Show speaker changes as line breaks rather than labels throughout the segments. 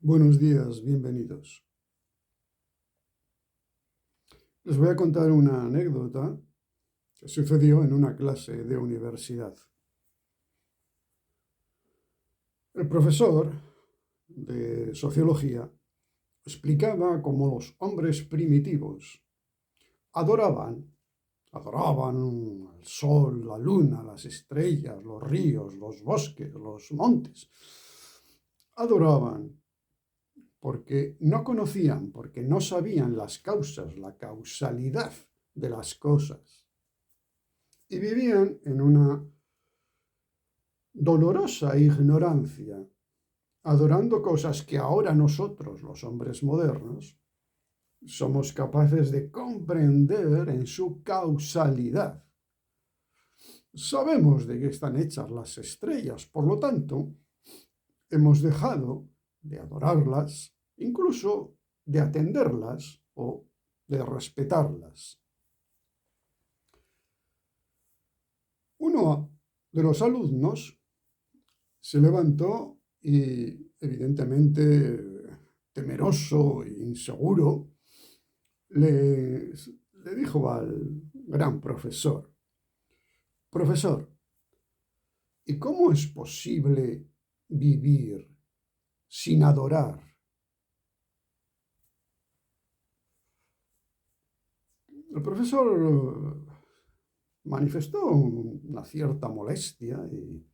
Buenos días, bienvenidos. Les voy a contar una anécdota que sucedió en una clase de universidad. El profesor de sociología explicaba cómo los hombres primitivos adoraban, adoraban al sol, la luna, las estrellas, los ríos, los bosques, los montes. Adoraban porque no conocían, porque no sabían las causas, la causalidad de las cosas. Y vivían en una dolorosa ignorancia, adorando cosas que ahora nosotros, los hombres modernos, somos capaces de comprender en su causalidad. Sabemos de qué están hechas las estrellas, por lo tanto, hemos dejado de adorarlas, incluso de atenderlas o de respetarlas. Uno de los alumnos se levantó y, evidentemente, temeroso e inseguro, le dijo al gran profesor: Profesor, ¿y cómo es posible vivir sin adorar? El profesor manifestó una cierta molestia y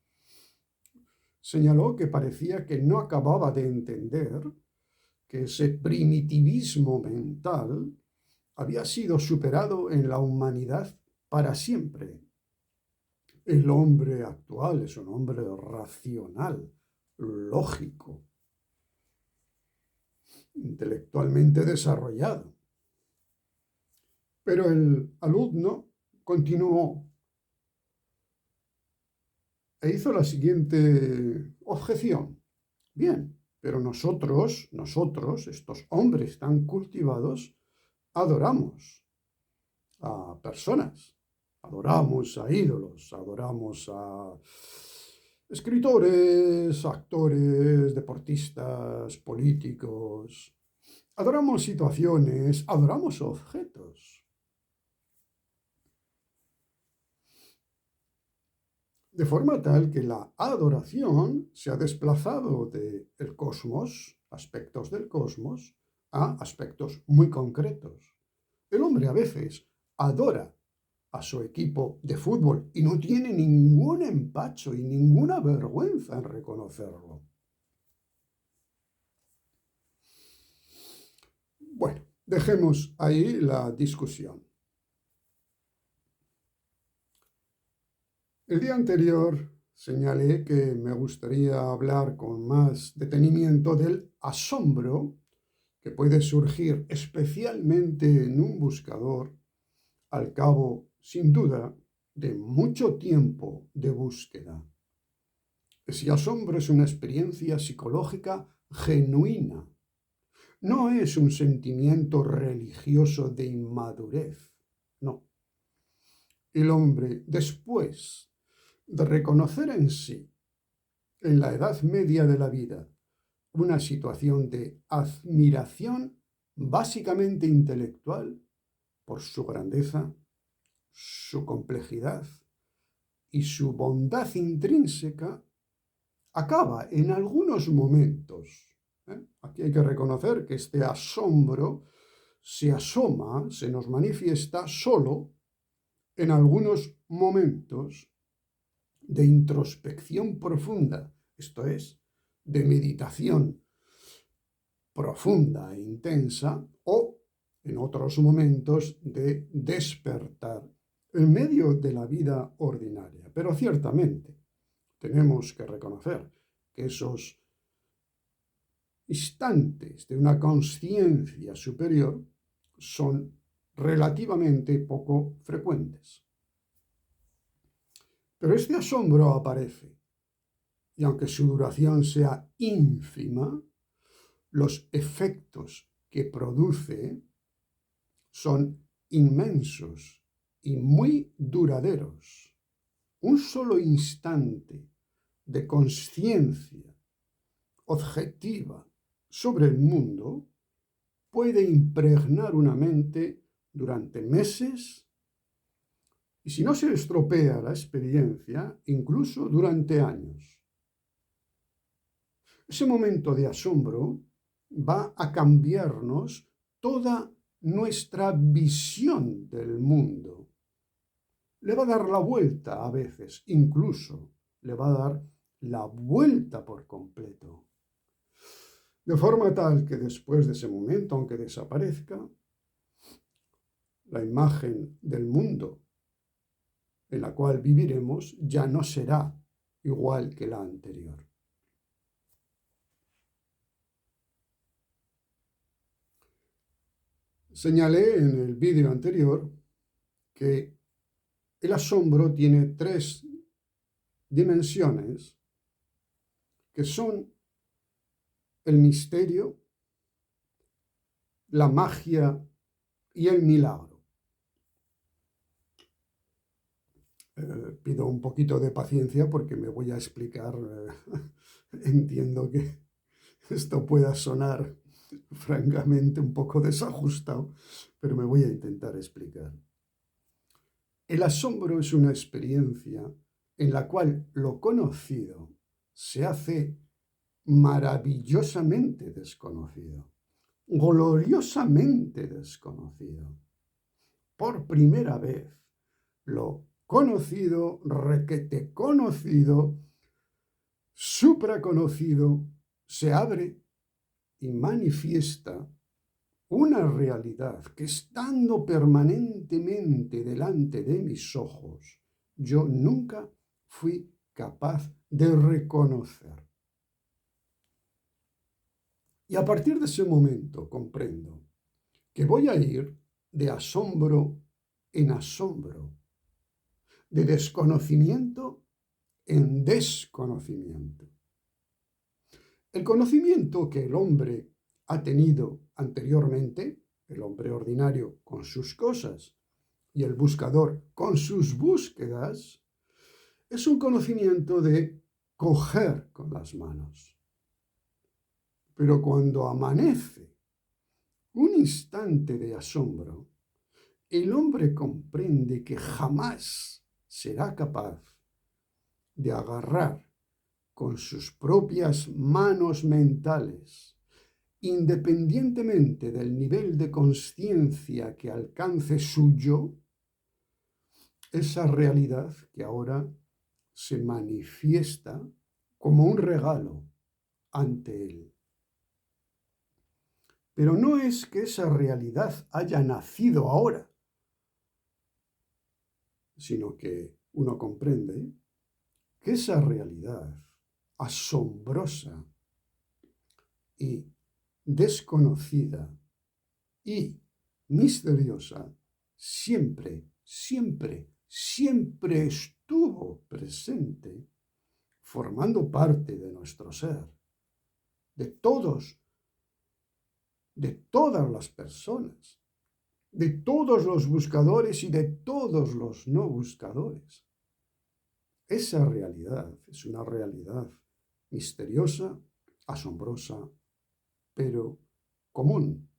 señaló que parecía que no acababa de entender que ese primitivismo mental había sido superado en la humanidad para siempre. El hombre actual es un hombre racional, lógico, intelectualmente desarrollado. Pero el alumno continuó e hizo la siguiente objeción. Bien, pero nosotros, estos hombres tan cultivados, adoramos a personas, adoramos a ídolos, adoramos a escritores, actores, deportistas, políticos, adoramos situaciones, adoramos objetos. De forma tal que la adoración se ha desplazado del cosmos, aspectos del cosmos, a aspectos muy concretos. El hombre a veces adora a su equipo de fútbol y no tiene ningún empacho y ninguna vergüenza en reconocerlo. Bueno, dejemos ahí la discusión. El día anterior señalé que me gustaría hablar con más detenimiento del asombro que puede surgir especialmente en un buscador al cabo, sin duda, de mucho tiempo de búsqueda. Ese asombro es una experiencia psicológica genuina. No es un sentimiento religioso de inmadurez, no. El hombre, después de reconocer en sí, en la edad media de la vida, una situación de admiración básicamente intelectual por su grandeza, su complejidad y su bondad intrínseca, acaba en algunos momentos. Aquí hay que reconocer que este asombro se asoma, se nos manifiesta solo en algunos momentos de introspección profunda, esto es, de meditación profunda e intensa, o en otros momentos de despertar en medio de la vida ordinaria. Pero ciertamente tenemos que reconocer que esos instantes de una conciencia superior son relativamente poco frecuentes. Pero este asombro aparece, y aunque su duración sea ínfima, los efectos que produce son inmensos y muy duraderos. Un solo instante de conciencia objetiva sobre el mundo puede impregnar una mente durante meses y, si no se estropea la experiencia, incluso durante años. Ese momento de asombro va a cambiarnos toda nuestra visión del mundo. Le va a dar la vuelta a veces, incluso le va a dar la vuelta por completo. De forma tal que después de ese momento, aunque desaparezca, la imagen del mundo en la cual viviremos ya no será igual que la anterior. Señalé en el vídeo anterior que el asombro tiene 3 dimensiones que son el misterio, la magia y el milagro. Pido un poquito de paciencia porque me voy a explicar. Entiendo que esto pueda sonar francamente un poco desajustado, pero me voy a intentar explicar. El asombro es una experiencia en la cual lo conocido se hace maravillosamente desconocido, gloriosamente desconocido. Por primera vez, lo conocido, requete conocido, supraconocido, se abre y manifiesta una realidad que, estando permanentemente delante de mis ojos, yo nunca fui capaz de reconocer. Y a partir de ese momento comprendo que voy a ir de asombro en asombro, de desconocimiento en desconocimiento. El conocimiento que el hombre ha tenido anteriormente, el hombre ordinario con sus cosas y el buscador con sus búsquedas, es un conocimiento de coger con las manos. Pero cuando amanece un instante de asombro, el hombre comprende que jamás será capaz de agarrar con sus propias manos mentales, independientemente del nivel de conciencia que alcance suyo, esa realidad que ahora se manifiesta como un regalo ante él. Pero no es que esa realidad haya nacido ahora, sino que uno comprende que esa realidad asombrosa y desconocida y misteriosa siempre, siempre, siempre estuvo presente, formando parte de nuestro ser, de todos, de todas las personas, de todos los buscadores y de todos los no buscadores. Esa realidad es una realidad misteriosa, asombrosa, pero común.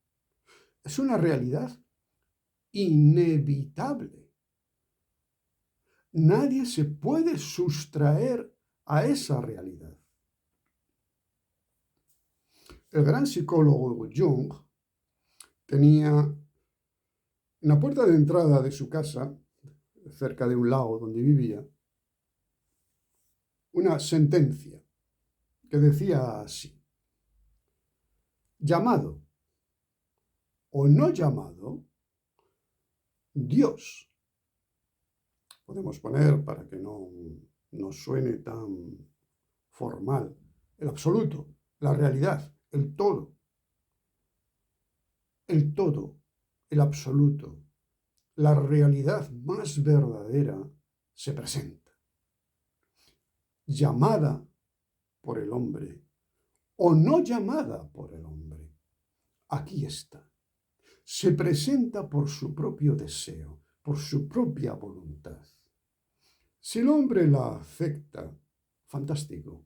Es una realidad inevitable. Nadie se puede sustraer a esa realidad. El gran psicólogo Jung tenía en la puerta de entrada de su casa, cerca de un lago donde vivía, una sentencia que decía así: llamado o no llamado, Dios. Podemos poner, para que no suene tan formal, el absoluto, la realidad, el todo, el absoluto, la realidad más verdadera se presenta, llamada por el hombre o no llamada por el hombre. Aquí está. Se presenta por su propio deseo, por su propia voluntad. Si el hombre la acepta, fantástico.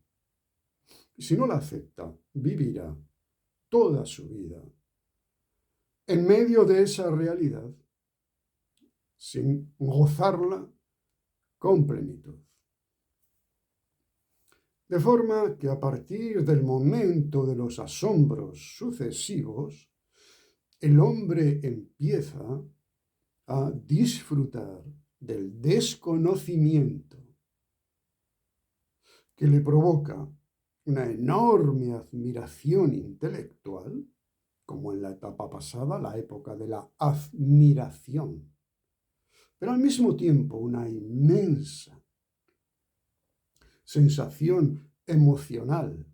Si no la acepta, vivirá toda su vida en medio de esa realidad sin gozarla con plenitud. De forma que a partir del momento de los asombros sucesivos, el hombre empieza a disfrutar del desconocimiento que le provoca una enorme admiración intelectual, como en la etapa pasada, la época de la admiración, pero al mismo tiempo una inmensa sensación emocional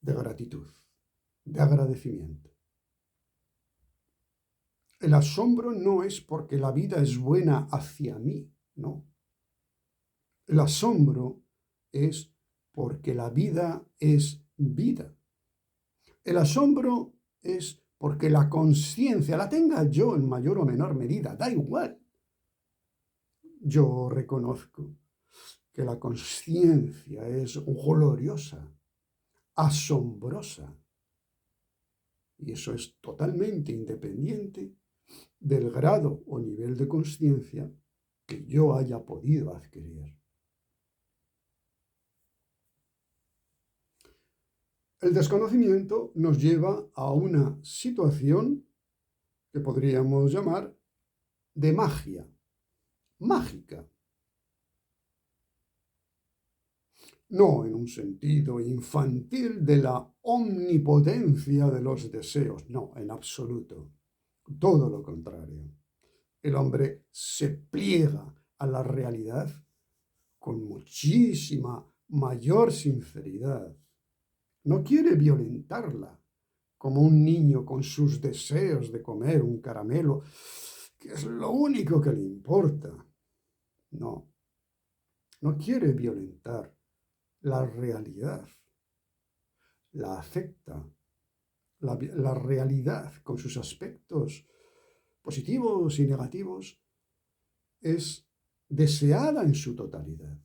de gratitud, de agradecimiento. El asombro no es porque la vida es buena hacia mí, no. El asombro es porque la vida es vida. El asombro es porque la conciencia, la tenga yo en mayor o menor medida, da igual. Yo reconozco que la conciencia es gloriosa, asombrosa, y eso es totalmente independiente del grado o nivel de conciencia que yo haya podido adquirir. El desconocimiento nos lleva a una situación que podríamos llamar de magia, mágica. No en un sentido infantil de la omnipotencia de los deseos, no, en absoluto. Todo lo contrario. El hombre se pliega a la realidad con muchísima mayor sinceridad. No quiere violentarla, como un niño con sus deseos de comer un caramelo, que es lo único que le importa. No, no quiere violentar la realidad. La acepta. La realidad, con sus aspectos positivos y negativos, es deseada en su totalidad.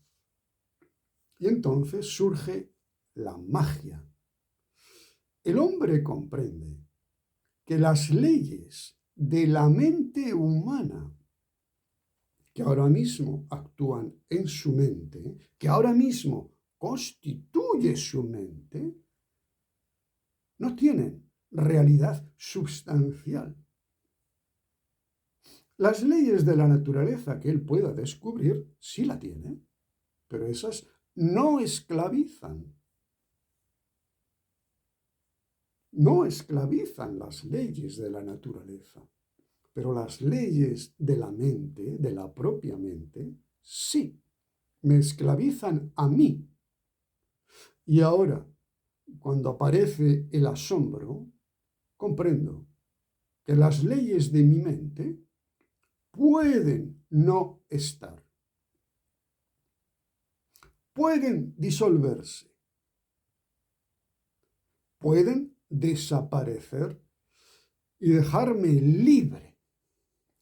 Y entonces surge la magia. El hombre comprende que las leyes de la mente humana, que ahora mismo actúan en su mente, que ahora mismo constituye su mente, no tienen realidad substancial. Las leyes de la naturaleza que él pueda descubrir, sí la tiene, pero esas no esclavizan. No esclavizan las leyes de la naturaleza, pero las leyes de la mente, de la propia mente, sí, me esclavizan a mí. Y ahora, cuando aparece el asombro, comprendo que las leyes de mi mente pueden no estar, pueden disolverse, pueden desaparecer y dejarme libre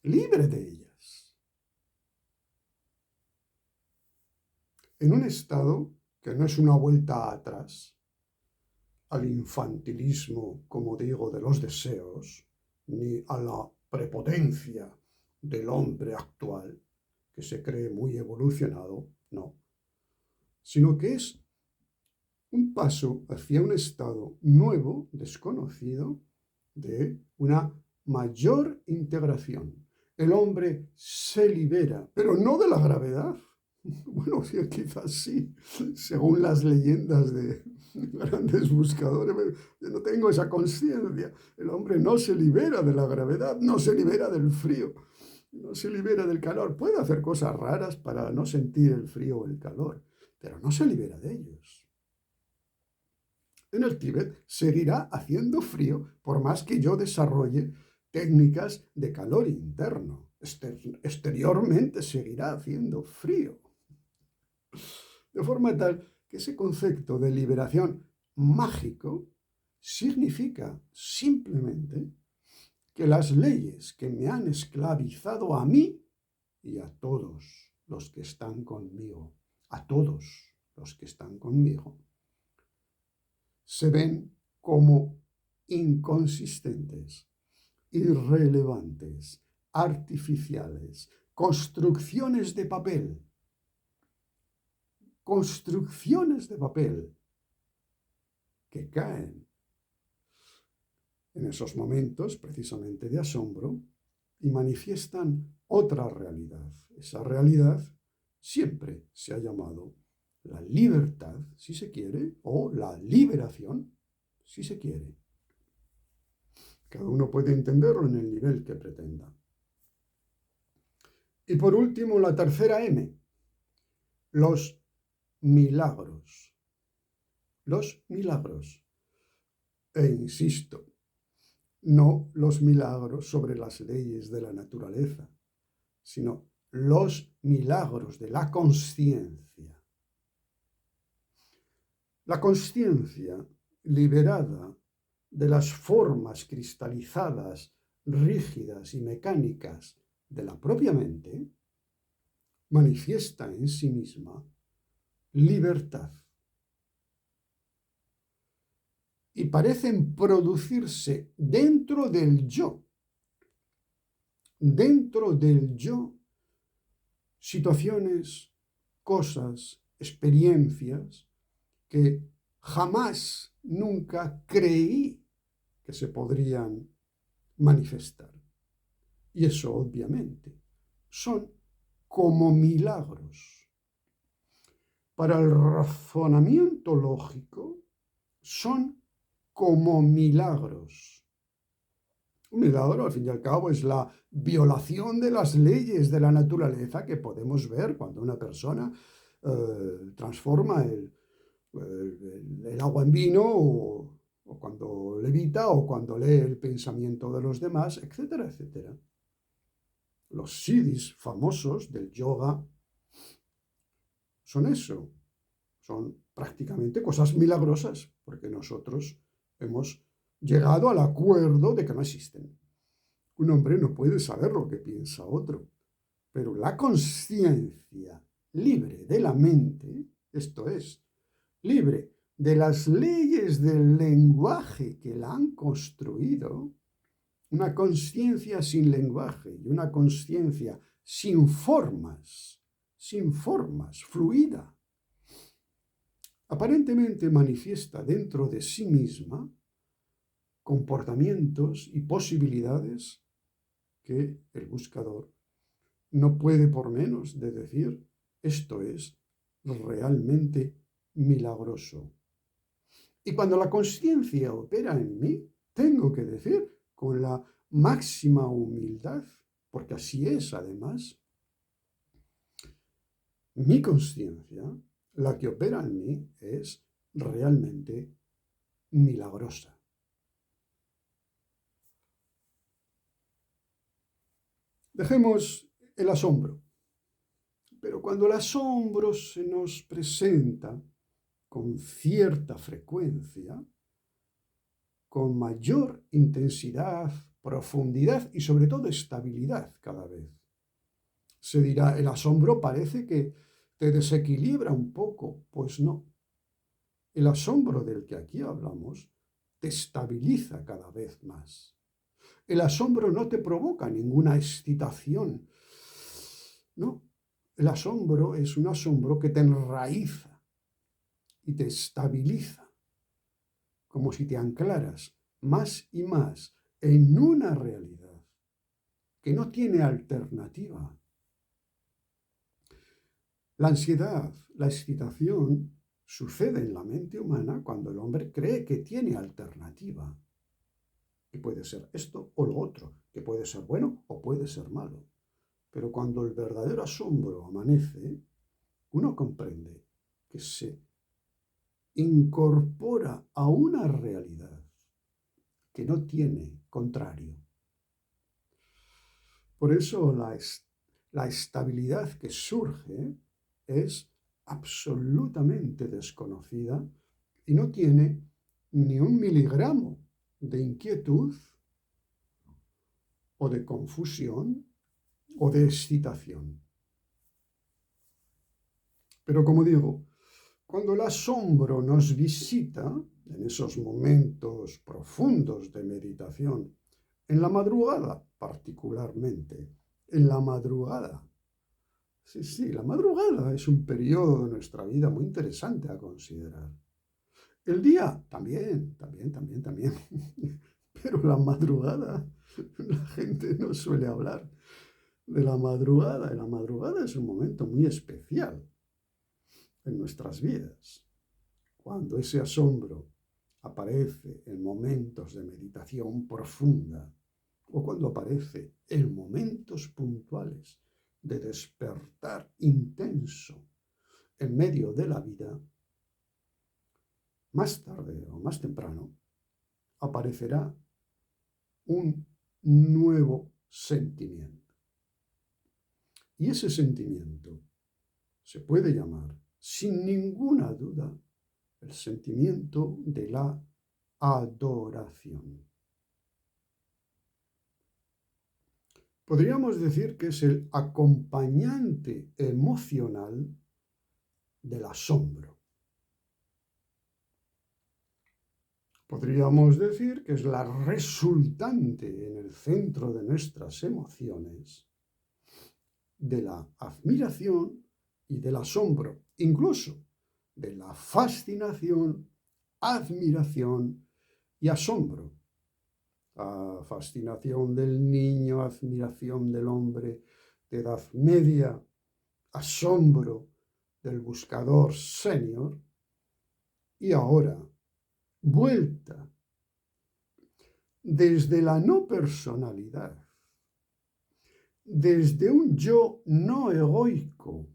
de ellas, en un estado que no es una vuelta atrás al infantilismo, como digo, de los deseos, ni a la prepotencia del hombre actual, que se cree muy evolucionado, no, sino que es un paso hacia un estado nuevo, desconocido, de una mayor integración. El hombre se libera, pero no de la gravedad. Bueno, quizás sí, según las leyendas de grandes buscadores, pero yo no tengo esa conciencia. El hombre no se libera de la gravedad, no se libera del frío, no se libera del calor. Puede hacer cosas raras para no sentir el frío o el calor, pero no se libera de ellos. En el Tíbet seguirá haciendo frío por más que yo desarrolle técnicas de calor interno. Exteriormente seguirá haciendo frío. De forma tal que ese concepto de liberación mágico significa simplemente que las leyes que me han esclavizado a mí y a todos los que están conmigo, se ven como inconsistentes, irrelevantes, artificiales, construcciones de papel que caen en esos momentos precisamente de asombro y manifiestan otra realidad. Esa realidad siempre se ha llamado la libertad, si se quiere, o la liberación, si se quiere. Cada uno puede entenderlo en el nivel que pretenda. Y por último, la tercera M, los milagros. Los milagros. E insisto, no los milagros sobre las leyes de la naturaleza, sino los milagros de la consciencia. La consciencia liberada de las formas cristalizadas, rígidas y mecánicas de la propia mente, manifiesta en sí misma libertad. Y parecen producirse dentro del yo, situaciones, cosas, experiencias que jamás, nunca creí que se podrían manifestar. Y eso, obviamente, son como milagros. Para el razonamiento lógico, son como milagros. Un milagro, al fin y al cabo, es la violación de las leyes de la naturaleza que podemos ver cuando una persona transforma el agua en vino, o cuando levita, o cuando lee el pensamiento de los demás, etcétera, etcétera. Los siddhis famosos del yoga son eso, son prácticamente cosas milagrosas, porque nosotros hemos llegado al acuerdo de que no existen. Un hombre no puede saber lo que piensa otro, pero la consciencia libre de la mente, esto es, libre de las leyes del lenguaje que la han construido, una consciencia sin lenguaje y una consciencia sin formas, fluida, aparentemente manifiesta dentro de sí misma comportamientos y posibilidades que el buscador no puede por menos de decir, esto es realmente milagroso. Y cuando la consciencia opera en mí, tengo que decir con la máxima humildad, porque así es además, mi consciencia, la que opera en mí, es realmente milagrosa. Dejemos el asombro. Pero cuando el asombro se nos presenta con cierta frecuencia, con mayor intensidad, profundidad y sobre todo estabilidad cada vez, se dirá, el asombro parece que te desequilibra un poco. Pues no. El asombro del que aquí hablamos te estabiliza cada vez más. El asombro no te provoca ninguna excitación. No. El asombro es un asombro que te enraiza y te estabiliza, como si te anclaras más y más en una realidad que no tiene alternativa. La ansiedad, la excitación, sucede en la mente humana cuando el hombre cree que tiene alternativa. Que puede ser esto o lo otro, que puede ser bueno o puede ser malo. Pero cuando el verdadero asombro amanece, uno comprende que se incorpora a una realidad que no tiene contrario. Por eso la estabilidad que surge es absolutamente desconocida y no tiene ni un miligramo de inquietud o de confusión o de excitación. Pero como digo, Cuando el asombro nos visita, en esos momentos profundos de meditación, en la madrugada particularmente, en la madrugada. Sí, la madrugada es un periodo de nuestra vida muy interesante a considerar. El día también. Pero la madrugada, la gente no suele hablar de la madrugada. Y la madrugada es un momento muy especial en nuestras vidas. Cuando ese asombro aparece en momentos de meditación profunda o cuando aparece en momentos puntuales de despertar intenso en medio de la vida, más tarde o más temprano aparecerá un nuevo sentimiento. Y ese sentimiento se puede llamar, sin ninguna duda, el sentimiento de la adoración. Podríamos decir que es el acompañante emocional del asombro. Podríamos decir que es la resultante en el centro de nuestras emociones de la admiración y del asombro, incluso de la fascinación, admiración y asombro. La fascinación del niño, admiración del hombre de edad media, asombro del buscador senior y ahora vuelta desde la no personalidad, desde un yo no egoico,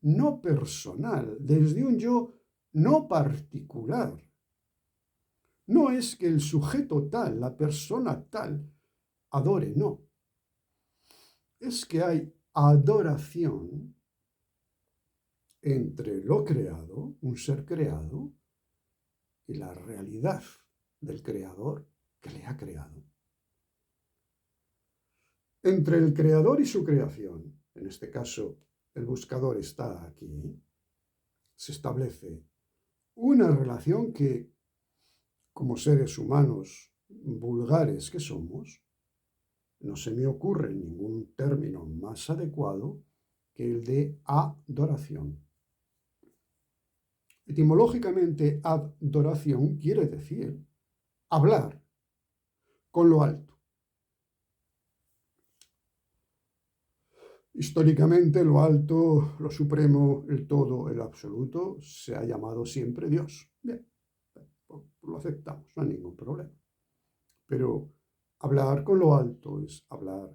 no personal, desde un yo no particular. No es que el sujeto tal, la persona tal, adore, no. Es que hay adoración entre lo creado, un ser creado, y la realidad del creador que le ha creado. Entre el creador y su creación, en este caso el buscador está aquí, se establece una relación que, como seres humanos vulgares que somos, no se me ocurre ningún término más adecuado que el de adoración. Etimológicamente, adoración quiere decir hablar con lo alto. Históricamente, lo alto, lo supremo, el todo, el absoluto, se ha llamado siempre Dios. Bien, lo aceptamos, no hay ningún problema. Pero hablar con lo alto es hablar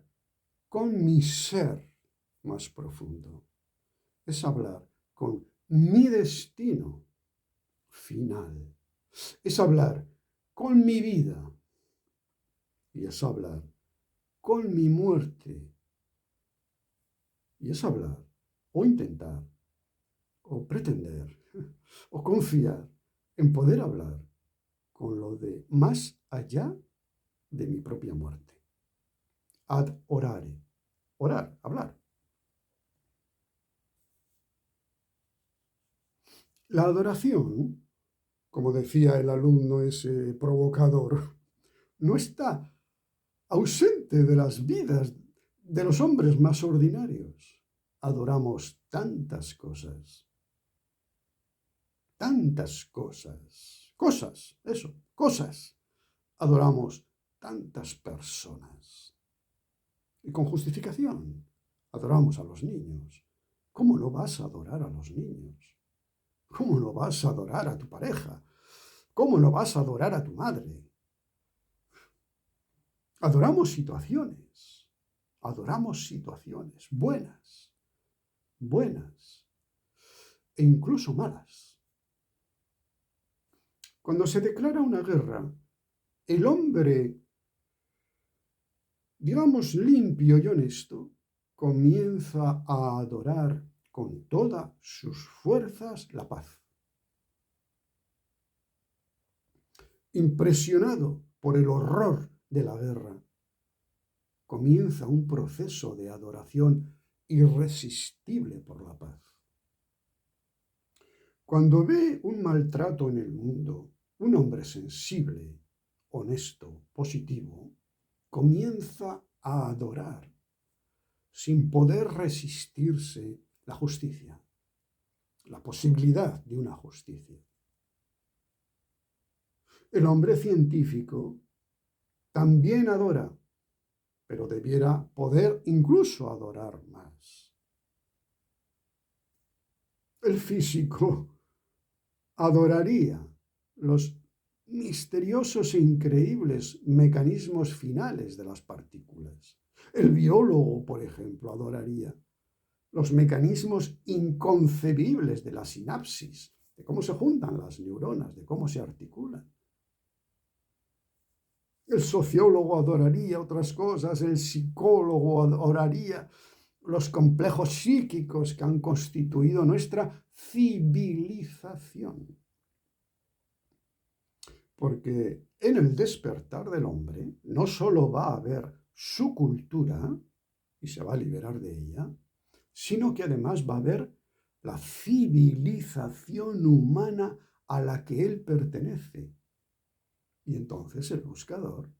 con mi ser más profundo. Es hablar con mi destino final. Es hablar con mi vida. Y es hablar con mi muerte. Y es hablar, o intentar, o pretender, o confiar en poder hablar con lo de más allá de mi propia muerte. Ad orare. Orar, hablar. La adoración, como decía el alumno ese provocador, no está ausente de las vidas de los hombres más ordinarios. Adoramos tantas cosas. Cosas. Adoramos tantas personas. Y con justificación, adoramos a los niños. ¿Cómo no vas a adorar a los niños? ¿Cómo no vas a adorar a tu pareja? ¿Cómo no vas a adorar a tu madre? Adoramos situaciones buenas e incluso malas. Cuando se declara una guerra, el hombre, digamos, limpio y honesto, comienza a adorar con todas sus fuerzas la paz. Impresionado por el horror de la guerra, comienza un proceso de adoración irresistible por la paz. Cuando ve un maltrato en el mundo, un hombre sensible, honesto, positivo, comienza a adorar, sin poder resistirse, la justicia, la posibilidad de una justicia. El hombre científico también adora, pero debiera poder incluso adorar más. El físico adoraría los misteriosos e increíbles mecanismos finales de las partículas. El biólogo, por ejemplo, adoraría los mecanismos inconcebibles de la sinapsis, de cómo se juntan las neuronas, de cómo se articulan. El sociólogo adoraría otras cosas, el psicólogo adoraría los complejos psíquicos que han constituido nuestra civilización. Porque en el despertar del hombre no solo va a haber su cultura y se va a liberar de ella, sino que además va a haber la civilización humana a la que él pertenece. Y entonces el buscador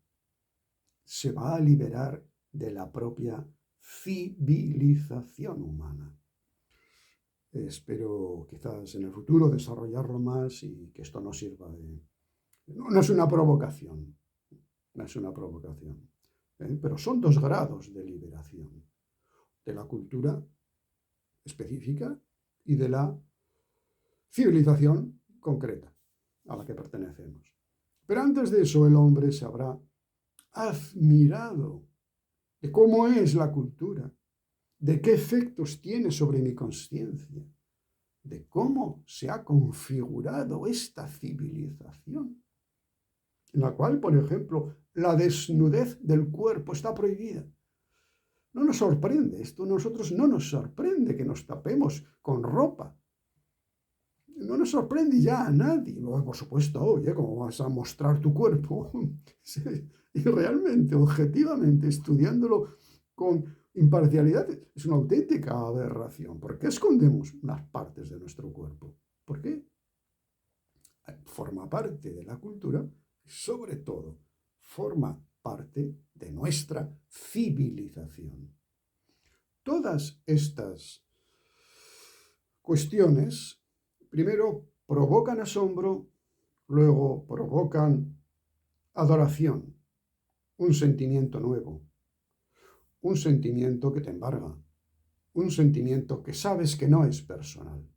se va a liberar de la propia civilización humana. Espero quizás en el futuro desarrollarlo más y que esto no sirva de... No es una provocación, no es una provocación, pero son 2 grados de liberación, de la cultura específica y de la civilización concreta a la que pertenecemos. Pero antes de eso el hombre se habrá admirado de cómo es la cultura, de qué efectos tiene sobre mi consciencia, de cómo se ha configurado esta civilización, en la cual, por ejemplo, la desnudez del cuerpo está prohibida. No nos sorprende esto, nosotros no nos sorprende que nos tapemos con ropa. No nos sorprende ya a nadie. Por supuesto, oye, ¿cómo vas a mostrar tu cuerpo? Sí, y realmente, objetivamente, estudiándolo con imparcialidad, es una auténtica aberración. ¿Por qué escondemos unas partes de nuestro cuerpo? ¿Por qué? Forma parte de la cultura y, sobre todo, forma parte de nuestra civilización. Todas estas cuestiones, primero, provocan asombro, luego provocan adoración, un sentimiento nuevo, un sentimiento que te embarga, un sentimiento que sabes que no es personal.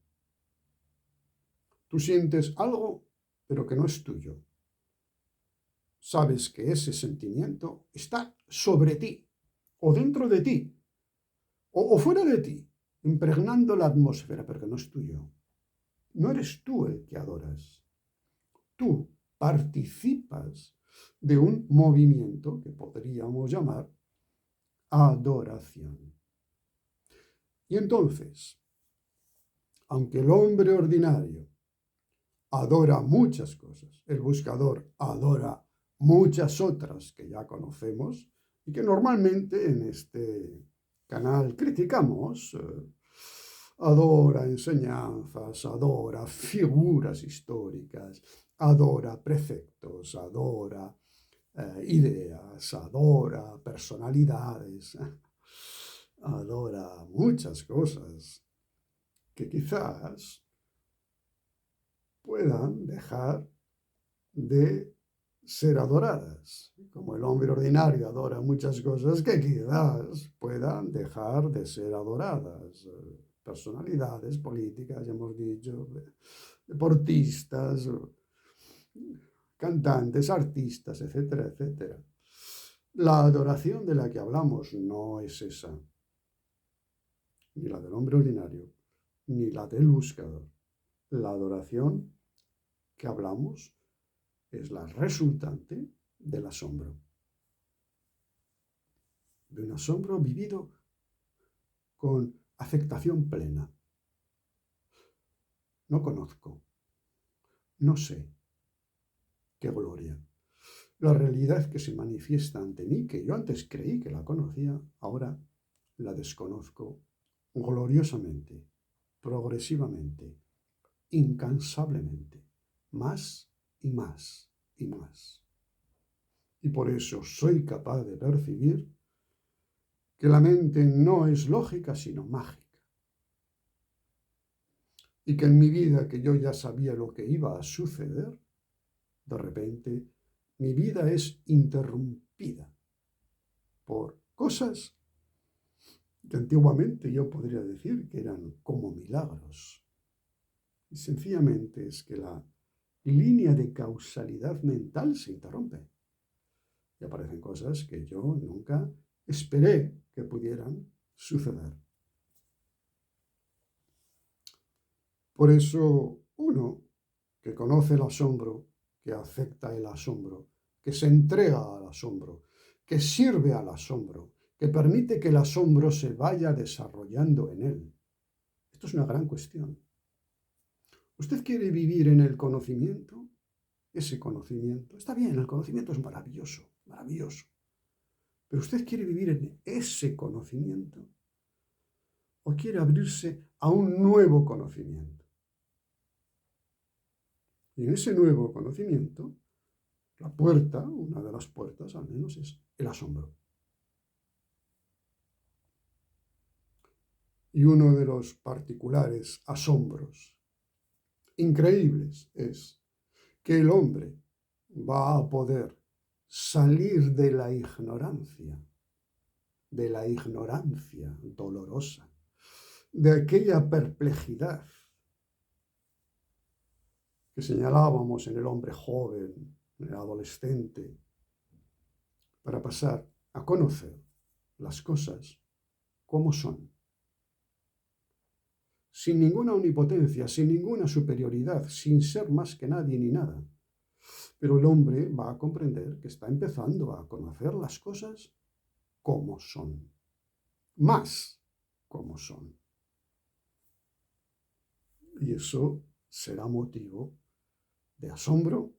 Tú sientes algo, pero que no es tuyo. Sabes que ese sentimiento está sobre ti, o dentro de ti, o fuera de ti, impregnando la atmósfera, pero que no es tuyo. No eres tú el que adoras. Tú participas de un movimiento que podríamos llamar adoración. Y entonces, aunque el hombre ordinario adora muchas cosas, el buscador adora muchas otras que ya conocemos y que normalmente en este canal criticamos, adora enseñanzas, adora figuras históricas, adora preceptos, adora ideas, adora personalidades, adora muchas cosas que quizás puedan dejar de ser adoradas, como el hombre ordinario adora muchas cosas que quizás puedan dejar de ser adoradas. Personalidades políticas, ya hemos dicho, deportistas, cantantes, artistas, etcétera, etcétera. La adoración de la que hablamos no es esa, ni la del hombre ordinario, ni la del buscador. La adoración que hablamos es la resultante del asombro. De un asombro vivido con aceptación plena. No conozco, no sé qué gloria. La realidad que se manifiesta ante mí, que yo antes creí que la conocía, ahora la desconozco gloriosamente, progresivamente, incansablemente, más y más y más. Y por eso soy capaz de percibir que la mente no es lógica, sino mágica. Y que en mi vida, que yo ya sabía lo que iba a suceder, de repente mi vida es interrumpida por cosas que antiguamente yo podría decir que eran como milagros. Y sencillamente es que la línea de causalidad mental se interrumpe. Y aparecen cosas que yo nunca esperé que pudieran suceder. Por eso uno que conoce el asombro, que acepta el asombro, que se entrega al asombro, que sirve al asombro, que permite que el asombro se vaya desarrollando en él. Esto es una gran cuestión. ¿Usted quiere vivir en el conocimiento? Ese conocimiento. Está bien, el conocimiento es maravilloso, maravilloso. Pero usted quiere vivir en ese conocimiento o quiere abrirse a un nuevo conocimiento. Y en ese nuevo conocimiento, la puerta, una de las puertas al menos, es el asombro. Y uno de los particulares asombros increíbles es que el hombre va a poder salir de la ignorancia dolorosa, de aquella perplejidad que señalábamos en el hombre joven, en el adolescente, para pasar a conocer las cosas como son, sin ninguna omnipotencia, sin ninguna superioridad, sin ser más que nadie ni nada. Pero el hombre va a comprender que está empezando a conocer las cosas como son, más como son. Y eso será motivo de asombro,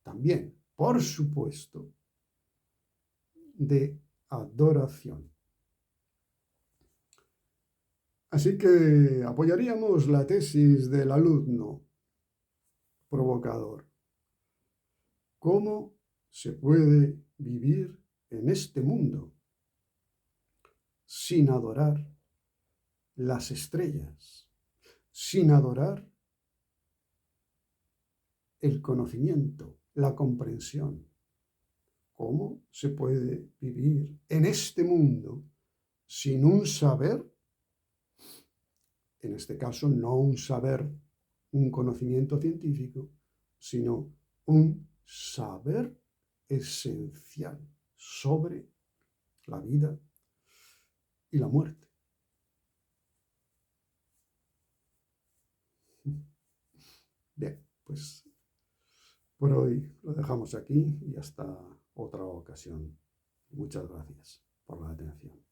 también, por supuesto, de adoración. Así que apoyaríamos la tesis del alumno provocador. ¿Cómo se puede vivir en este mundo sin adorar las estrellas, sin adorar el conocimiento, la comprensión? ¿Cómo se puede vivir en este mundo sin un saber? En este caso, no un saber, un conocimiento científico, sino un saber esencial sobre la vida y la muerte. Bien, pues por hoy lo dejamos aquí y hasta otra ocasión. Muchas gracias por la atención.